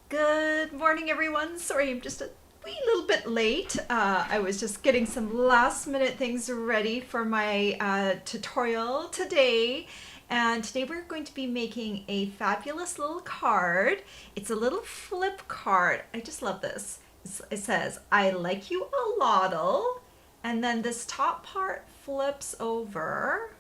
Good morning, everyone. Sorry, I'm just a wee little bit late. I was just getting some last minute things ready for my tutorial today. And today we're going to be making a fabulous little card. It's a little flip card. I just love this. It says, I like you a lot'll. And then this top part flips over.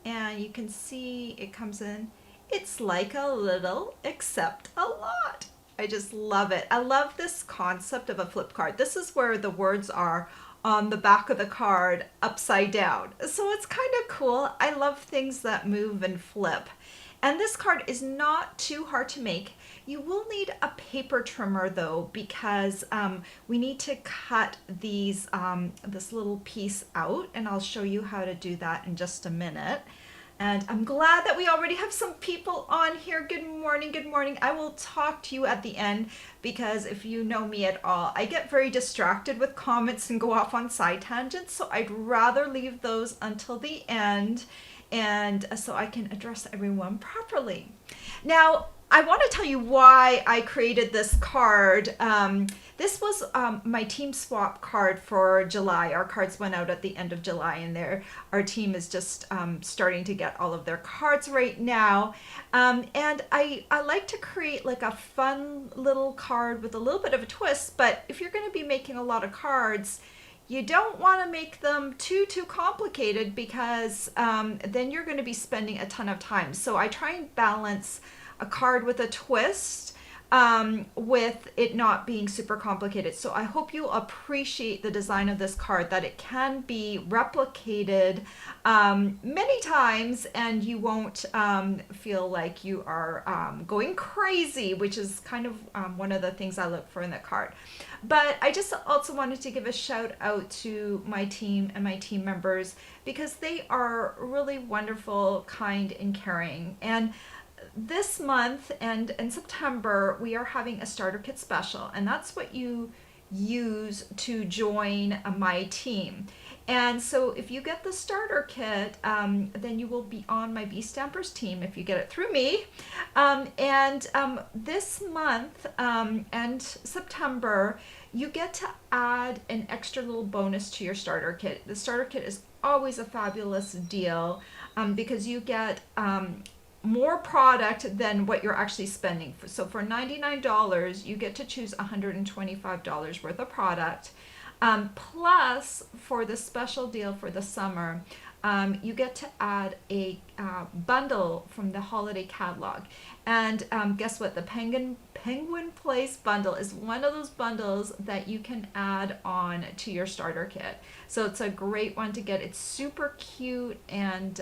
And you can see it comes in. It's like a little, except a lot. I just love it. I love this concept of a flip card. This is where the words are on the back of the card upside down. So it's kind of cool. I love things that move and flip. And this card is not too hard to make. You will need a paper trimmer though, because we need to cut these this little piece out, and I'll show you how to do that in just a minute. And I'm glad that we already have some people on here. Good morning, good morning. I will talk to you at the end because if you know me at all, I get very distracted with comments and go off on side tangents. So I'd rather leave those until the end, and so I can address everyone properly. Now, I want to tell you why I created this card. This was my team swap card for July. Our cards went out at the end of July, and our team is just starting to get all of their cards right now. And I like to create like a fun little card with a little bit of a twist, but if you're going to be making a lot of cards, you don't want to make them too complicated, because then you're going to be spending a ton of time. So I try and balance a card with a twist with it not being super complicated. So I hope you appreciate the design of this card, that it can be replicated many times and you won't feel like you are going crazy, which is kind of one of the things I look for in the card. But I just also wanted to give a shout out to my team and my team members, because they are really wonderful, kind, and caring. And this month and in September, we are having a starter kit special, and that's what you use to join my team. And so if you get the starter kit, then you will be on my Bee Stampers team if you get it through me. This month and September, you get to add an extra little bonus to your starter kit. The starter kit is always a fabulous deal because you get more product than what you're actually spending. So for $99, you get to choose $125 worth of product. Plus, for the special deal for the summer, you get to add a bundle from the holiday catalog. And guess what? The Penguin Place bundle is one of those bundles that you can add on to your starter kit. So it's a great one to get. It's super cute, and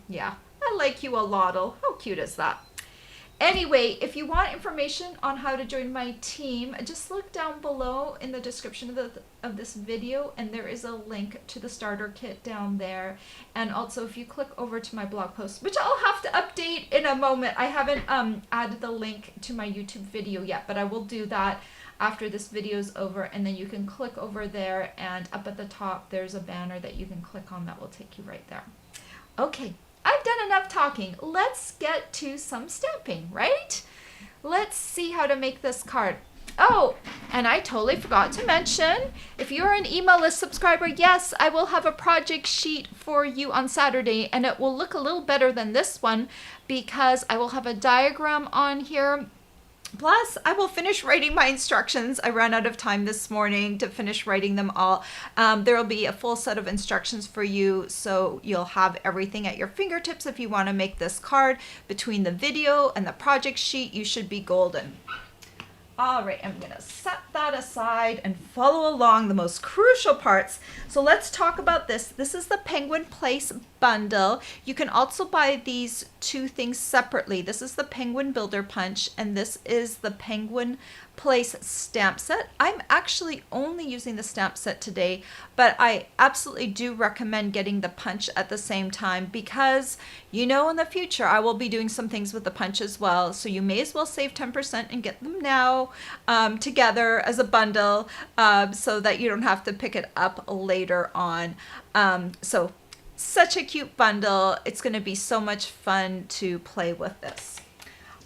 yeah, I like you a lot'll. How cute is that? Anyway, if you want information on how to join my team, just look down below in the description of this video, and there is a link to the starter kit down there. And also, if you click over to my blog post, which I'll have to update in a moment, I haven't added the link to my YouTube video yet, but I will do that after this video is over. And then you can click over there, and up at the top there's a banner that you can click on that will take you right there. Okay, I've done enough talking. Let's get to some stamping, right? Let's see how to make this card. Oh, and I totally forgot to mention, if you're an email list subscriber, yes, I will have a project sheet for you on Saturday, and it will look a little better than this one because I will have a diagram on here. Plus, I will finish writing my instructions. I ran out of time this morning to finish writing them all. There will be a full set of instructions for you, so you'll have everything at your fingertips if you want to make this card. Between the video and the project sheet, you should be golden. All right, I'm going to set that aside and follow along the most crucial parts. So let's talk about this. This is the Penguin Place bundle. You can also buy these two things separately. This is the Penguin Builder Punch, and this is the Penguin Place stamp set. I'm actually only using the stamp set today, but I absolutely do recommend getting the punch at the same time, because you know in the future I will be doing some things with the punch as well. So you may as well save 10% and get them now together as a bundle, so that you don't have to pick it up later on. So such a cute bundle. It's going to be so much fun to play with this.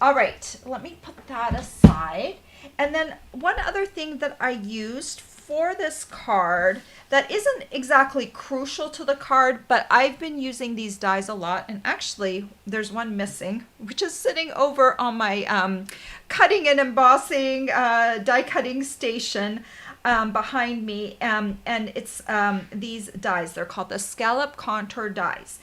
All right, let me put that aside. And then one other thing that I used for this card that isn't exactly crucial to the card, but I've been using these dies a lot. And actually, there's one missing, which is sitting over on my cutting and embossing die cutting station behind me. And it's these dies. They're called the Scallop contour dies.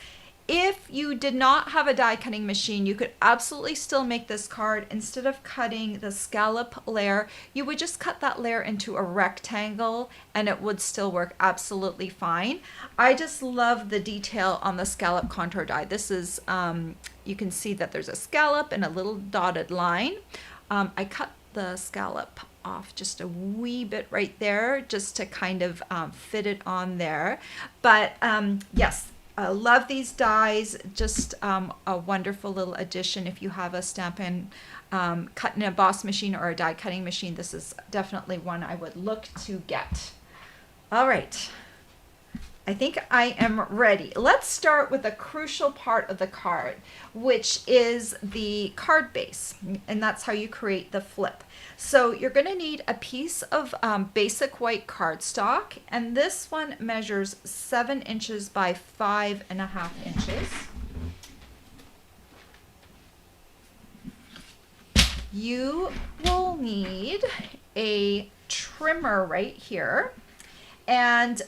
If you did not have a die cutting machine, you could absolutely still make this card. Instead of cutting the scallop layer, you would just cut that layer into a rectangle and it would still work absolutely fine. I just love the detail on the scallop contour die. This is, you can see that there's a scallop and a little dotted line. I cut the scallop off just a wee bit right there just to kind of fit it on there. But yes, I love these dies, just a wonderful little addition. If you have a Stampin' cut and emboss machine or a die cutting machine, this is definitely one I would look to get. All right, I think I am ready. Let's start with a crucial part of the card, which is the card base, and that's how you create the flip. So you're going to need a piece of basic white cardstock, and this one measures 7 inches by 5.5 inches. You will need a trimmer right here, and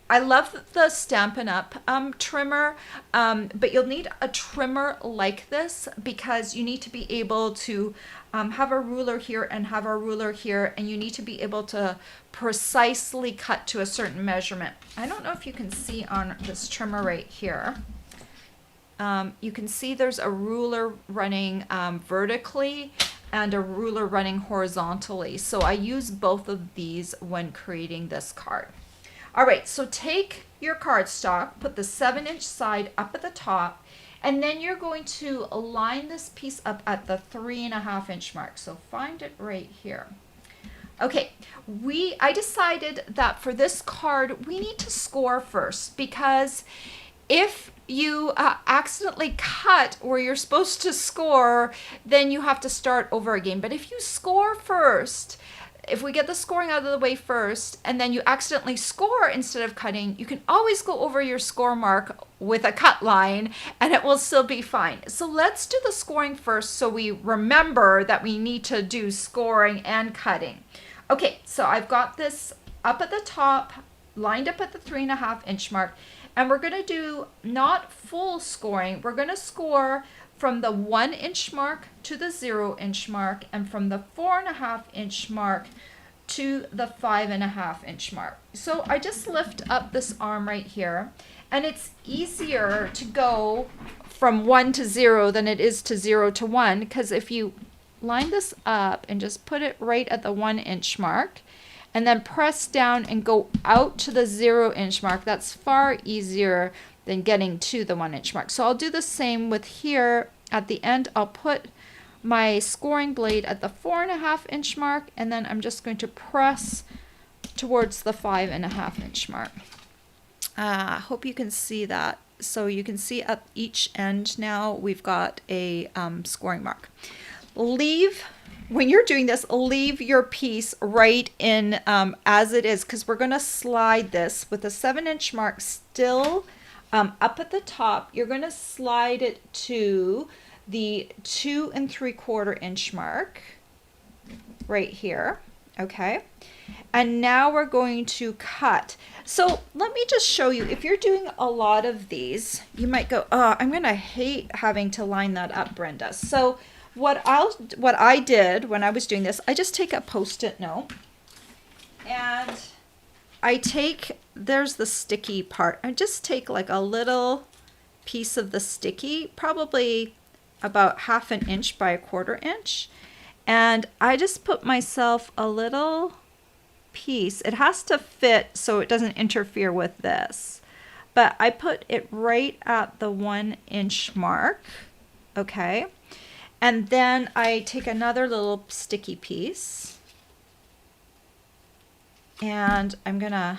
I love the Stampin' Up trimmer, but you'll need a trimmer like this because you need to be able to have a ruler here and have a ruler here, and you need to be able to precisely cut to a certain measurement. I don't know if you can see on this trimmer right here. You can see there's a ruler running vertically and a ruler running horizontally. So I use both of these when creating this card. All right, so take your cardstock, put the 7-inch side up at the top, and then you're going to line this piece up at the 3.5-inch mark. So find it right here. Okay, I decided that for this card, we need to score first, because if you accidentally cut where you're supposed to score, then you have to start over again. But if you score first, if we get the scoring out of the way first, and then you accidentally score instead of cutting, you can always go over your score mark with a cut line and it will still be fine. So let's do the scoring first so we remember that we need to do scoring and cutting. Okay, so I've got this up at the top, lined up at the 3.5-inch mark, and we're gonna do not full scoring, we're gonna score from the 1-inch mark to the 0-inch mark, and from the 4.5-inch mark to the 5.5-inch mark. So I just lift up this arm right here, and it's easier to go from 1 to 0 than it is to 0 to 1, because if you line this up and just put it right at the 1-inch mark, and then press down and go out to the 0-inch mark, that's far easier than getting to the 1-inch mark. So I'll do the same with here. At the end, I'll put my scoring blade at the 4.5-inch mark, and then I'm just going to press towards the 5.5-inch mark. Hope you can see that. So you can see at each end now we've got a scoring mark. When you're doing this, leave your piece right in as it is, because we're going to slide this with the 7-inch mark still up at the top. You're going to slide it to the 2 3/4-inch mark right here. Okay. And now we're going to cut. So let me just show you, if you're doing a lot of these, you might go, oh, I'm going to hate having to line that up, Brenda. So what I did when I was doing this, I just take a Post-it note and there's the sticky part. I just take like a little piece of the sticky, probably about 1/2 inch by 1/4 inch. And I just put myself a little piece. It has to fit so it doesn't interfere with this. But I put it right at the 1-inch mark. Okay. And then I take another little sticky piece. And I'm going to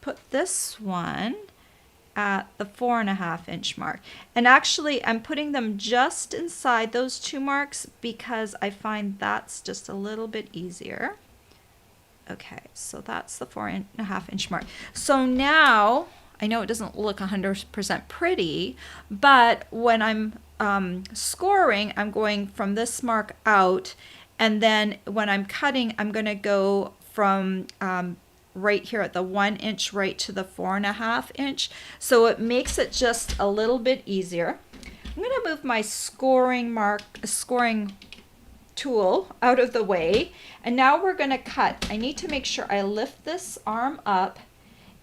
put this one at the 4.5 inch mark. And actually I'm putting them just inside those 2 marks because I find that's just a little bit easier. Okay, so that's the 4.5 inch mark. So now I know it doesn't look 100% pretty, but when I'm scoring, I'm going from this mark out, and then when I'm cutting, I'm going to go from right here at the 1 inch right to the 4.5 inch. So it makes it just a little bit easier. I'm going to move my scoring tool out of the way, and now we're going to cut. I need to make sure I lift this arm up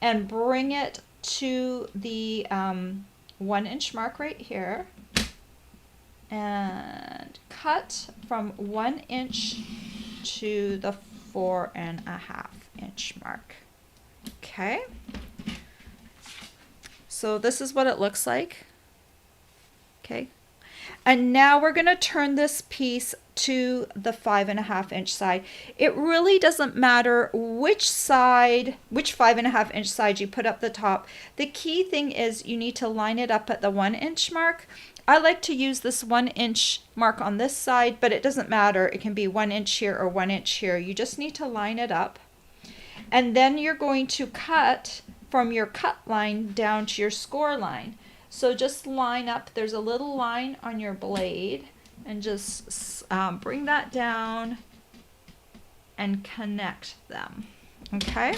and bring it to the 1 inch mark right here, and cut from 1 inch to the 4.5 inch mark. Okay, so this is what it looks like. Okay, and now we're going to turn this piece to the 5.5 inch side. It really doesn't matter which 5.5 inch side you put up the top. The key thing is you need to line it up at the 1 inch mark. I like to use this 1 inch mark on this side, but it doesn't matter. It can be 1 inch here or 1 inch here. You just need to line it up. And then you're going to cut from your cut line down to your score line. So just line up, there's a little line on your blade, and just bring that down and connect them. Okay?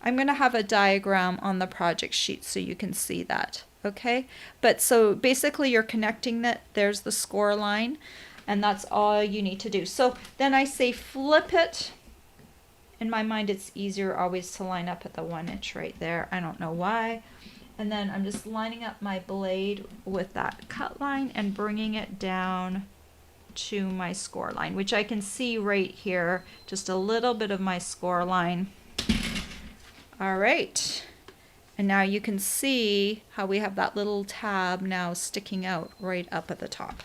I'm going to have a diagram on the project sheet so you can see that. Okay? But so basically you're connecting that. There's the score line, and that's all you need to do. So then I say flip it. In my mind, it's easier always to line up at the 1 inch right there. I don't know why. And then I'm just lining up my blade with that cut line and bringing it down to my score line, which I can see right here, just a little bit of my score line. All right. And now you can see how we have that little tab now sticking out right up at the top.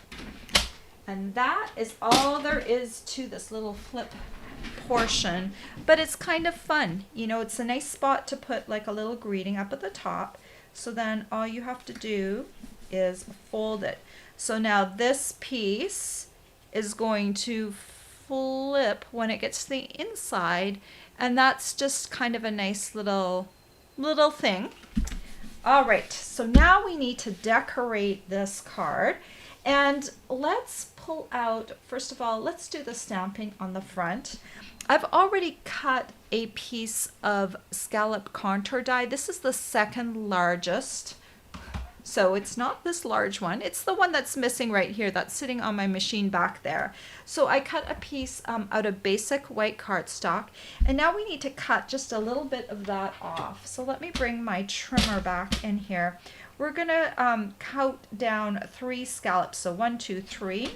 And that is all there is to this little flip portion, but it's kind of fun. You know, it's a nice spot to put like a little greeting up at the top. So then all you have to do is fold it. So now this piece is going to flip when it gets to the inside, and that's just kind of a nice little thing. All right, so now we need to decorate this card, and let's pull out, first of all, let's do the stamping on the front. I've already cut a piece of scallop contour die. This is the second largest. So it's not this large one. It's the one that's missing right here that's sitting on my machine back there. So I cut a piece out of basic white cardstock. And now we need to cut just a little bit of that off. So let me bring my trimmer back in here. We're going to count down 3 scallops. So 1, 2, 3.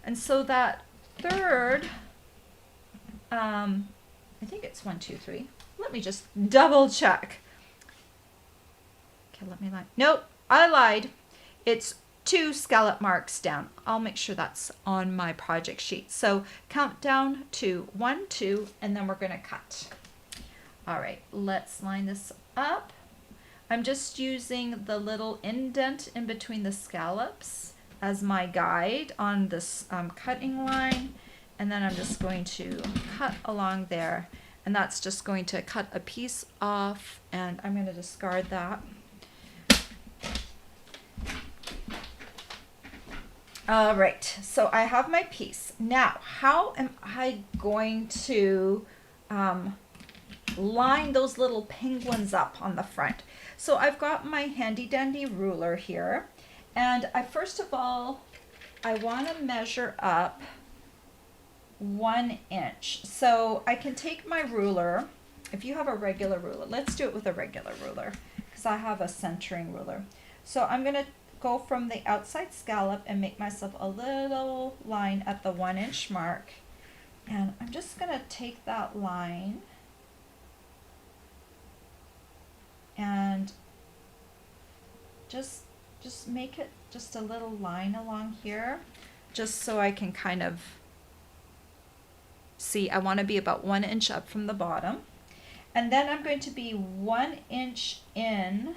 And so that third... I think it's 1, 2, 3. Let me just double check. Okay, let me lie. Nope, I lied. It's 2 scallop marks down. I'll make sure that's on my project sheet. So count down to 1, 2, and then we're going to cut. All right, let's line this up. I'm just using the little indent in between the scallops as my guide on this cutting line. And then I'm just going to cut along there, and that's just going to cut a piece off, and I'm going to discard that. All right, so I have my piece. Now, how am I going to line those little penguins up on the front? So I've got my handy dandy ruler here, and first of all, I want to measure up 1 inch. So I can take my ruler, if you have a regular ruler, let's do it with a regular ruler because I have a centering ruler. So I'm going to go from the outside scallop and make myself a little line at the 1 inch mark, and I'm just going to take that line and just make it just a little line along here, just so I can kind of see. I want to be about 1 inch up from the bottom, and then I'm going to be 1 inch in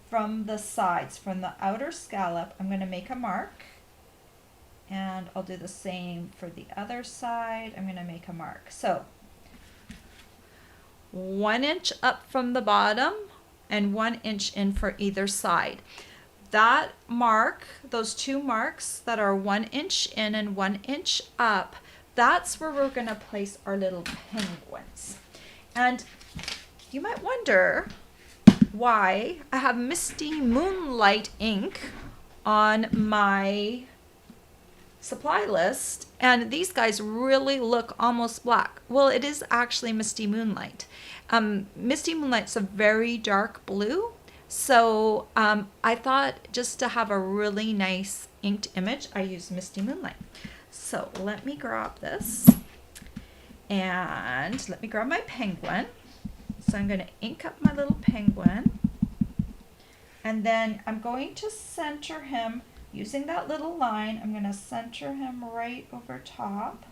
from the sides, from the outer scallop, I'm going to make a mark. And I'll do the same for the other side. I'm going to make a mark. So 1 inch up from the bottom and 1 inch in for either side. That mark, those two marks that are 1 inch in and 1 inch up, that's where we're going to place our little penguins. And you might wonder why I have Misty Moonlight ink on my supply list, and these guys really look almost black. Well, it is actually Misty Moonlight. Misty Moonlight's a very dark blue, so I thought just to have a really nice inked image, I used Misty Moonlight. So let me grab this, and let me grab my penguin. So I'm going to ink up my little penguin, and then I'm going to center him using that little line. I'm going to center him right over top,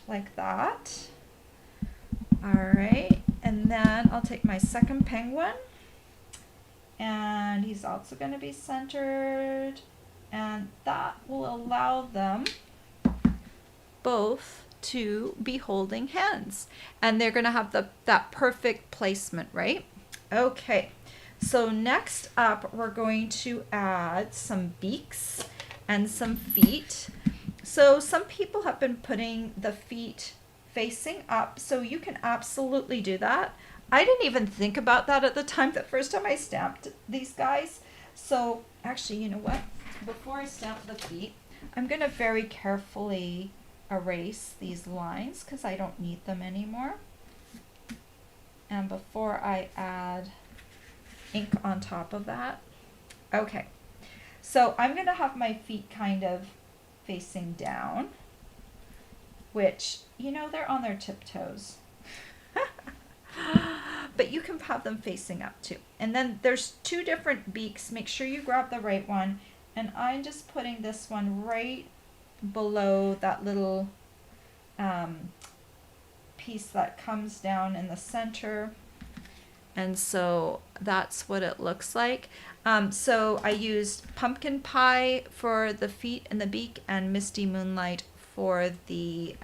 like that. All right, and then I'll take my second penguin, and he's also going to be centered, and that will allow them both to be holding hands, and they're going to have that perfect placement, right? Okay, so next up we're going to add some beaks and some feet. So some people have been putting the feet facing up, so you can absolutely do that. I didn't even think about that at the time, the first time I stamped these guys. So actually, you know what? Before I stamp the feet, I'm going to very carefully erase these lines because I don't need them anymore. And before I add ink on top of that. Okay, so I'm going to have my feet kind of facing down, which, you know, they're on their tiptoes. But you can have them facing up too. And then there's two different beaks. Make sure you grab the right one. And I'm just putting this one right below that little piece that comes down in the center. And so that's what it looks like. So I used pumpkin pie for the feet and the beak, and Misty Moonlight for the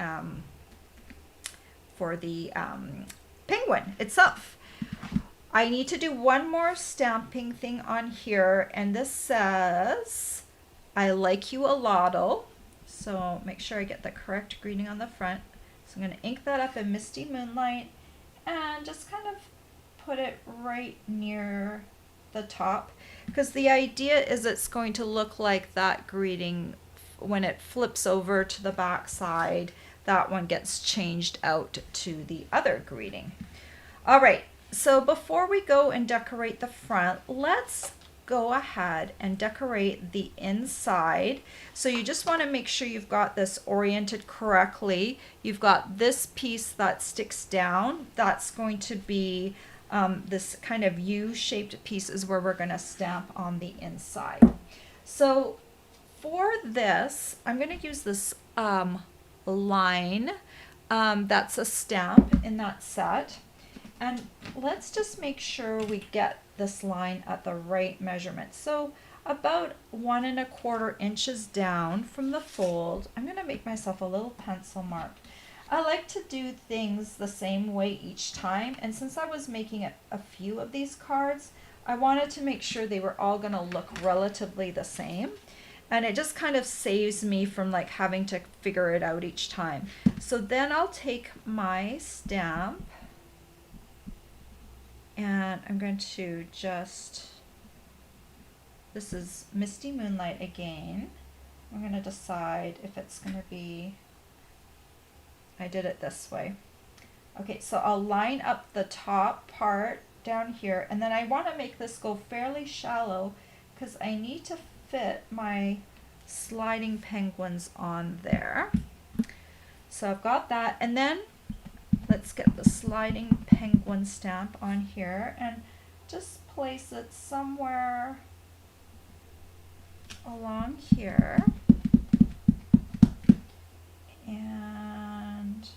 penguin itself. I need to do one more stamping thing on here, and this says, "I like you a lot'll." So make sure I get the correct greeting on the front. So I'm going to ink that up in Misty Moonlight and just kind of put it right near the top, because the idea is it's going to look like that greeting when it flips over to the back side. That one gets changed out to the other greeting. All right, so before we go and decorate the front, let's go ahead and decorate the inside. So you just want to make sure you've got this oriented correctly. You've got this piece that sticks down. That's going to be this kind of U-shaped piece is where we're going to stamp on the inside. So for this, I'm going to use this line that's a stamp in that set. And let's just make sure we get this line at the right measurement. So about 1 1/4 inches down from the fold, I'm going to make myself a little pencil mark. I like to do things the same way each time, and since I was making a few of these cards, I wanted to make sure they were all going to look relatively the same, and it just kind of saves me from like having to figure it out each time. So then I'll take my stamp, and I'm going to just, this is Misty Moonlight again. I'm going to decide if it's going to be, I did it this way. Okay, so I'll line up the top part down here, and then I want to make this go fairly shallow because I need to fit my sliding penguins on there. So I've got that, and then let's get the sliding penguin stamp on here and just place it somewhere along here. And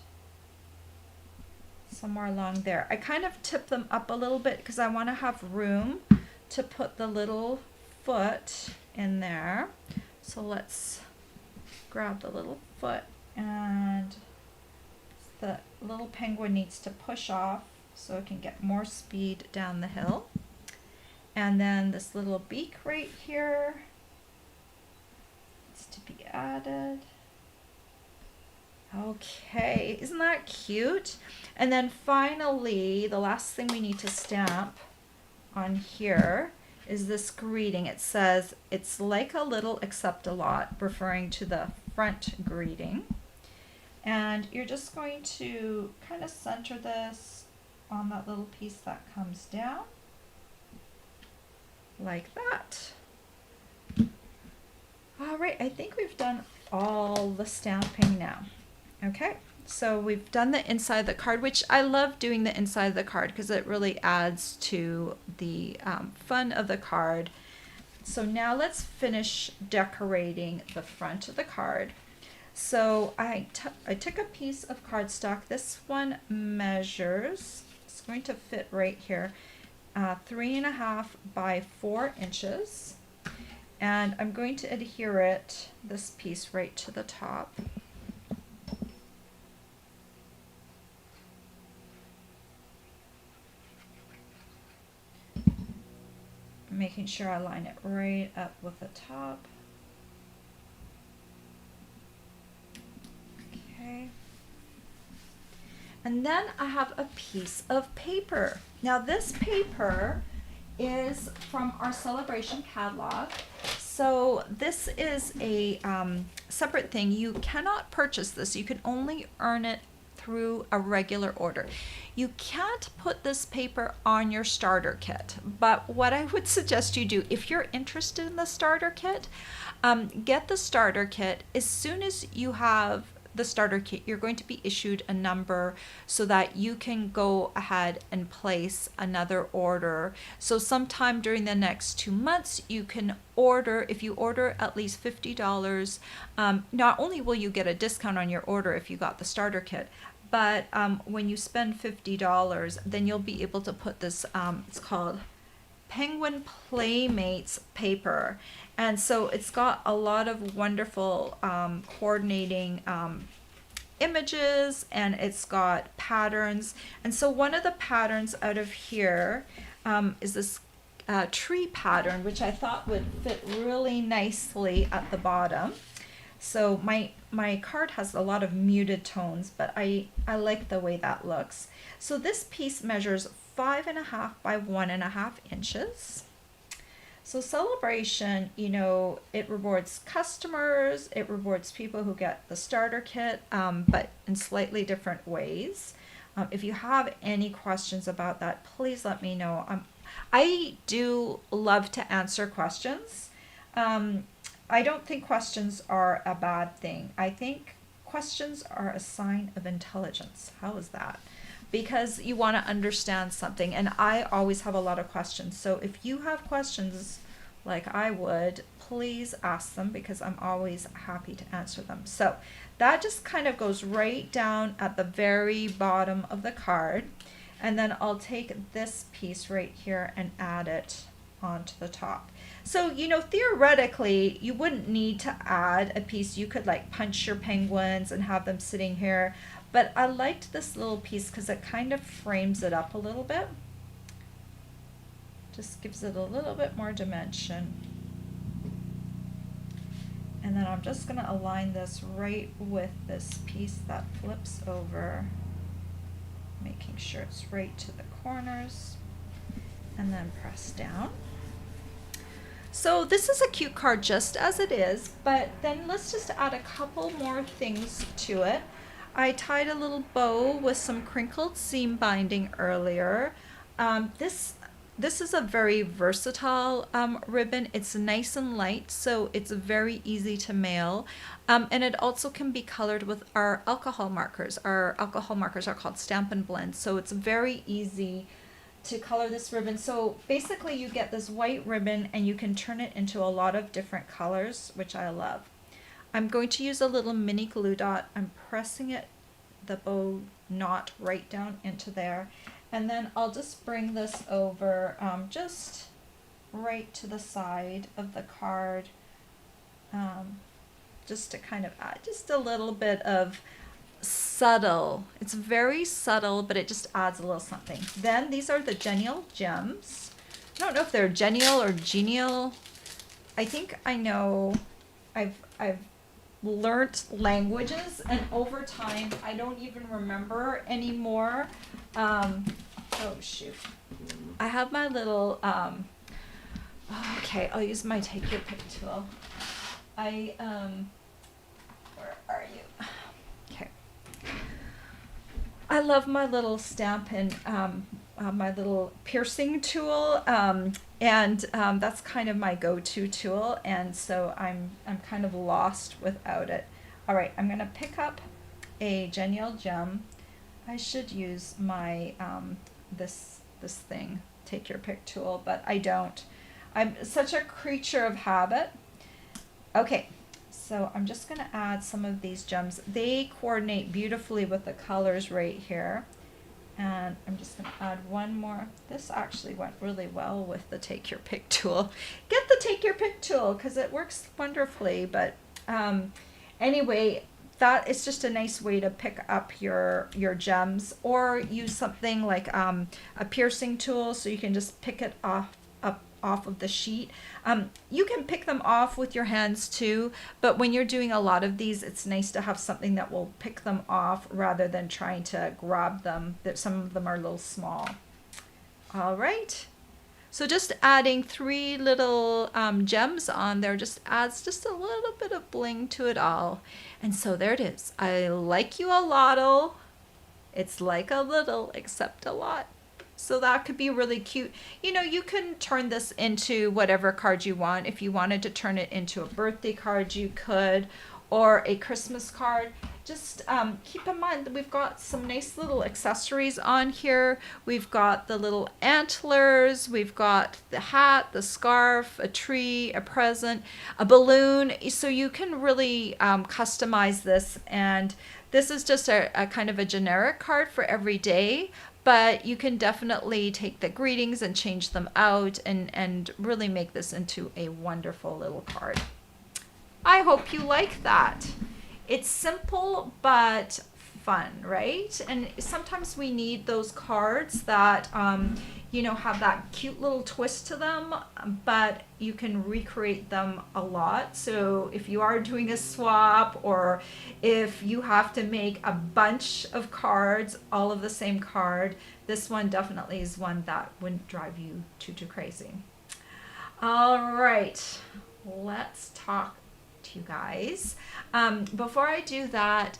somewhere along there. I kind of tip them up a little bit because I want to have room to put the little foot in there. So let's grab the little foot, and the little penguin needs to push off so it can get more speed down the hill. And then this little beak right here needs to be added. Okay, isn't that cute? And then finally, the last thing we need to stamp on here is this greeting. It says, "It's like a little except a lot," referring to the front greeting. And you're just going to kind of center this on that little piece that comes down, like that. All right, I think we've done all the stamping now. Okay, so we've done the inside of the card, which I love doing the inside of the card because it really adds to the fun of the card. So now let's finish decorating the front of the card. So I took a piece of cardstock. This one measures, it's going to fit right here, 3.5 by 4 inches. And I'm going to adhere it, this piece, right to the top. Making sure I line it right up with the top. Okay. And then I have a piece of paper. Now this paper is from our Sale-a-bration catalog. So this is a separate thing. You cannot purchase this. You can only earn it through a regular order. You can't put this paper on your starter kit, but what I would suggest you do, if you're interested in the starter kit, get the starter kit. As soon as you have the starter kit, you're going to be issued a number so that you can go ahead and place another order. So sometime during the next 2 months, you can order, if you order at least $50, not only will you get a discount on your order if you got the starter kit, but when you spend $50, then you'll be able to put this, it's called Penguin Playmates paper. And so it's got a lot of wonderful coordinating images, and it's got patterns. And so one of the patterns out of here is this tree pattern, which I thought would fit really nicely at the bottom. So my card has a lot of muted tones, but I like the way that looks. So this piece measures 5.5 by 1.5 inches. So Sale-a-bration, you know, it rewards customers, it rewards people who get the starter kit, but in slightly different ways. If you have any questions about that, please let me know. I do love to answer questions. I don't think questions are a bad thing. I think questions are a sign of intelligence. How is that? Because you want to understand something, and I always have a lot of questions. So if you have questions like I would, please ask them because I'm always happy to answer them. So that just kind of goes right down at the very bottom of the card, and then I'll take this piece right here and add it onto the top. So, you know, theoretically, you wouldn't need to add a piece. You could like punch your penguins and have them sitting here. But I liked this little piece because it kind of frames it up a little bit. Just gives it a little bit more dimension. And then I'm just going to align this right with this piece that flips over, making sure it's right to the corners, and then press down. So this is a cute card just as it is, but then let's just add a couple more things to it. I tied a little bow with some crinkled seam binding earlier. This is a very versatile ribbon. It's nice and light, so it's very easy to mail. And it also can be colored with our alcohol markers. Our alcohol markers are called Stampin' Blend, so it's very easy to color this ribbon. So basically you get this white ribbon and you can turn it into a lot of different colors, which I love. I'm going to use a little mini glue dot. I'm pressing it, the bow knot, right down into there. And then I'll just bring this over just right to the side of the card, just to kind of add just a little bit of subtle. It's very subtle, but it just adds a little something. Then these are the genial gems. I don't know if they're genial or genial. I think I know. I've learnt languages, and over time I don't even remember anymore. Oh shoot! I have my little. Okay, I'll use my take your pick tool. Where are you? Okay. I love my little Stampin', my little piercing tool, and that's kind of my go-to tool, and so I'm kind of lost without it. All right, I'm gonna pick up a genial gem. I should use my this thing, take your pick tool, but I don't. I'm such a creature of habit. Okay, so I'm just going to add some of these gems. They coordinate beautifully with the colors right here. And I'm just going to add one more. This actually went really well with the take your pick tool. Get the take your pick tool because it works wonderfully. But anyway, that is just a nice way to pick up your gems, or use something like a piercing tool so you can just pick it off of the sheet. You can pick them off with your hands too, but when you're doing a lot of these, it's nice to have something that will pick them off rather than trying to grab them. That some of them are a little small. All right, so just adding 3 little gems on there just adds just a little bit of bling to it all. And so there it is. I like you a lot'll. It's like a little except a lot. So that could be really cute. You know, you can turn this into whatever card you want. If you wanted to turn it into a birthday card, you could, or a Christmas card. Just keep in mind that we've got some nice little accessories on here. We've got the little antlers, we've got the hat, the scarf, a tree, a present, a balloon. So you can really customize this. And this is just a kind of a generic card for every day. But you can definitely take the greetings and change them out and really make this into a wonderful little card. I hope you like that. It's simple but fun, right? And sometimes we need those cards that, you know, have that cute little twist to them, but you can recreate them a lot. So if you are doing a swap, or if you have to make a bunch of cards, all of the same card, this one definitely is one that wouldn't drive you too crazy. All right, let's talk to you guys. Before I do that,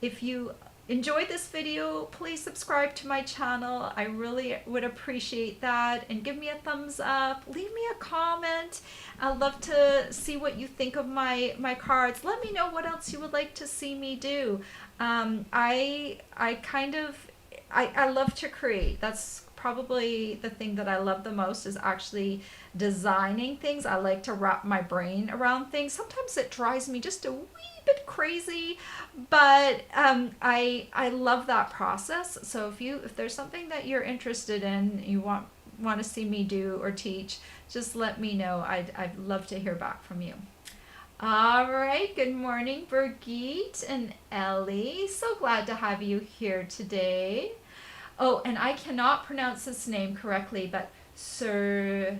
if you enjoyed this video, please subscribe to my channel. I really would appreciate that, and give me a thumbs up, leave me a comment. I'd love to see what you think of my cards. Let me know what else you would like to see me do. I love to create. That's probably the thing that I love the most, is actually designing things. I like to wrap my brain around things. Sometimes it drives me just a wee bit crazy, but I love that process. So if there's something that you're interested in, you want to see me do or teach, just let me know. I'd love to hear back from you. All right, good morning, Birgit and Ellie. So glad to have you here today. Oh, and I cannot pronounce this name correctly, but Suryateja.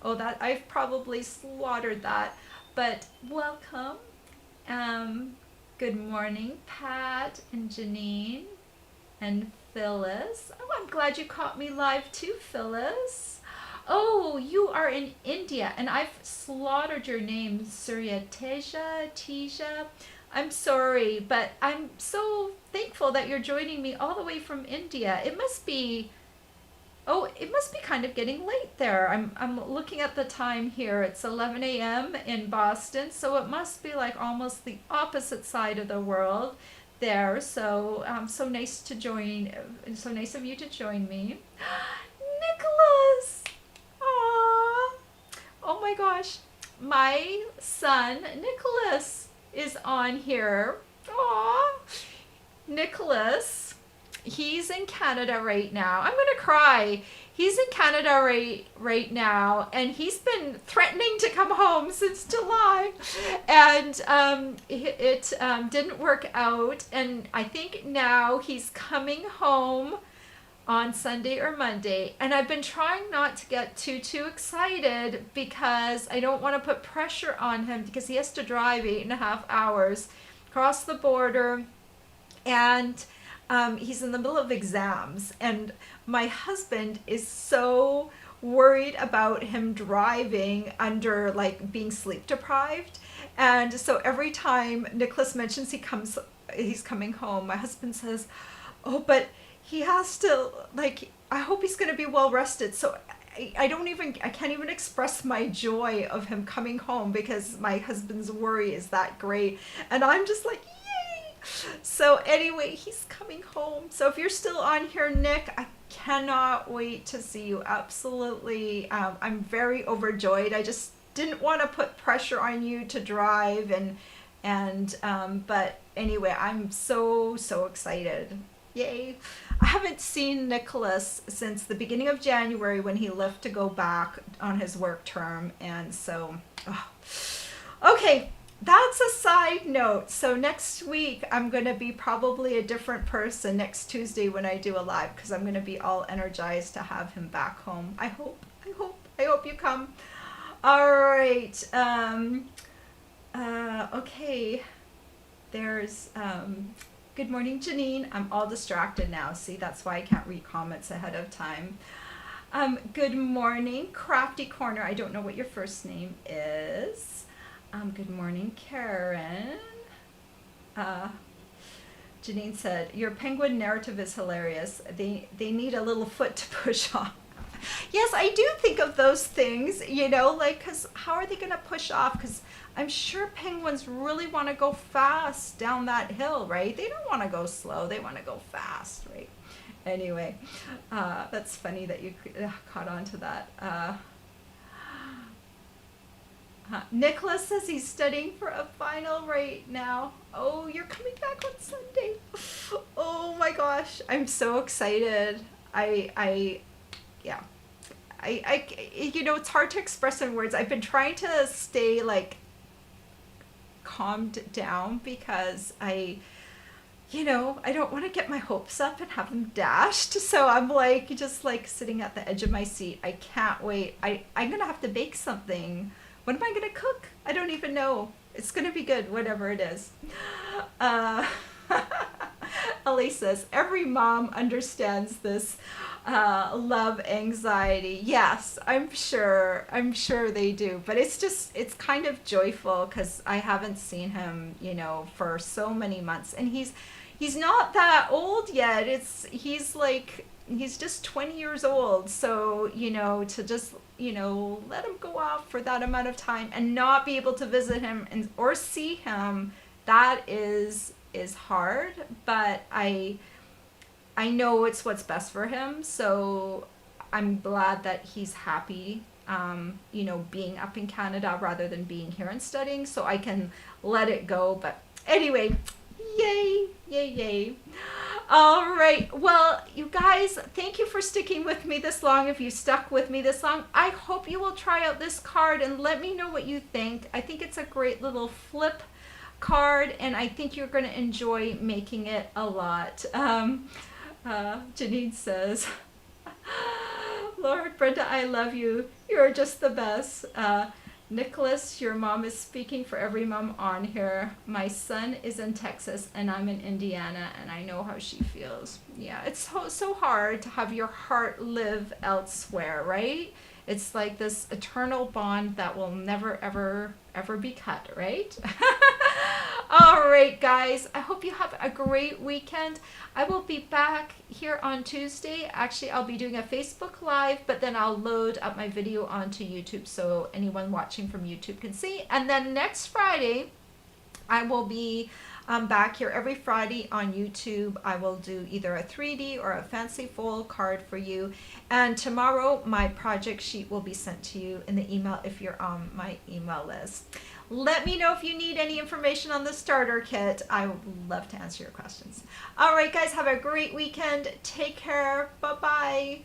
Oh, that I've probably slaughtered that, but welcome. Good morning, Pat and Janine and Phyllis. Oh, I'm glad you caught me live too, Phyllis. Oh, you are in India, and I've slaughtered your name, Suryateja, Teja. I'm sorry, but I'm so thankful that you're joining me all the way from India. It must be kind of getting late there. I'm looking at the time here. It's 11 a.m. in Boston, so it must be like almost the opposite side of the world there. So so nice to join. So nice of you to join me, Nicholas. Aww. Oh my gosh, my son Nicholas is on here. Aww. Nicholas He's in Canada right now. I'm gonna cry. He's in Canada right now, and he's been threatening to come home since July, and it didn't work out. And I think now he's coming home on Sunday or Monday, and I've been trying not to get too excited because I don't want to put pressure on him because he has to drive 8.5 hours across the border, and he's in the middle of exams, and my husband is so worried about him driving under, like, being sleep deprived. And so every time Nicholas mentions he's coming home, my husband says, oh, but he has to, like, I hope he's going to be well rested. So I can't even express my joy of him coming home because my husband's worry is that great. And I'm just like, yay. So anyway, he's coming home. So if you're still on here, Nick, I cannot wait to see you. Absolutely. I'm very overjoyed. I just didn't want to put pressure on you to drive, but anyway, I'm so excited. Yay. I haven't seen Nicholas since the beginning of January when he left to go back on his work term. And so, okay, that's a side note. So next week, I'm going to be probably a different person next Tuesday when I do a live, because I'm going to be all energized to have him back home. I hope you come. All right. Okay. There's, good morning, Janine. I'm all distracted now. See, that's why I can't read comments ahead of time. Good morning, Crafty Corner. I don't know what your first name is. Good morning, Karen. Janine said, your penguin narrative is hilarious. They need a little foot to push off. Yes, I do think of those things, like, because how are they going to push off? Because I'm sure penguins really want to go fast down that hill, right? They don't want to go slow. They want to go fast, right? Anyway, that's funny that you caught on to that. Nicholas says he's studying for a final right now. Oh, you're coming back on Sunday. Oh my gosh, I'm so excited. Yeah. It's hard to express in words. I've been trying to stay, like, calmed down because I don't want to get my hopes up and have them dashed. So I'm just sitting at the edge of my seat. I can't wait. I'm going to have to bake something. What am I going to cook? I don't even know. It's going to be good, whatever it is. Elise says, every mom understands this love anxiety. Yes, I'm sure they do. But it's kind of joyful because I haven't seen him, for so many months. And he's not that old yet. He's just 20 years old. So, to just, let him go off for that amount of time and not be able to visit him or see him, that is hard. But I know it's what's best for him, so I'm glad that he's happy, being up in Canada rather than being here and studying, so I can let it go. But anyway, yay. All right, well, you guys, thank you for sticking with me this long. If you stuck with me this long, I hope you will try out this card and let me know what you think. I think it's a great little flip card, and I think you're going to enjoy making it a lot. Janine says, Lord, Brenda, I love you. You're just the best. Nicholas, your mom is speaking for every mom on here. My son is in Texas and I'm in Indiana, and I know how she feels. Yeah, it's so hard to have your heart live elsewhere, right? It's like this eternal bond that will never, ever be cut, right? All right, guys, I hope you have a great weekend. I will be back here on Tuesday. Actually, I'll be doing a Facebook Live, but then I'll load up my video onto YouTube so anyone watching from YouTube can see. And then next Friday, I will be I'm back here every Friday on YouTube. I will do either a 3D or a fancy fold card for you. And tomorrow, my project sheet will be sent to you in the email if you're on my email list. Let me know if you need any information on the starter kit. I would love to answer your questions. All right, guys, have a great weekend. Take care. Bye-bye.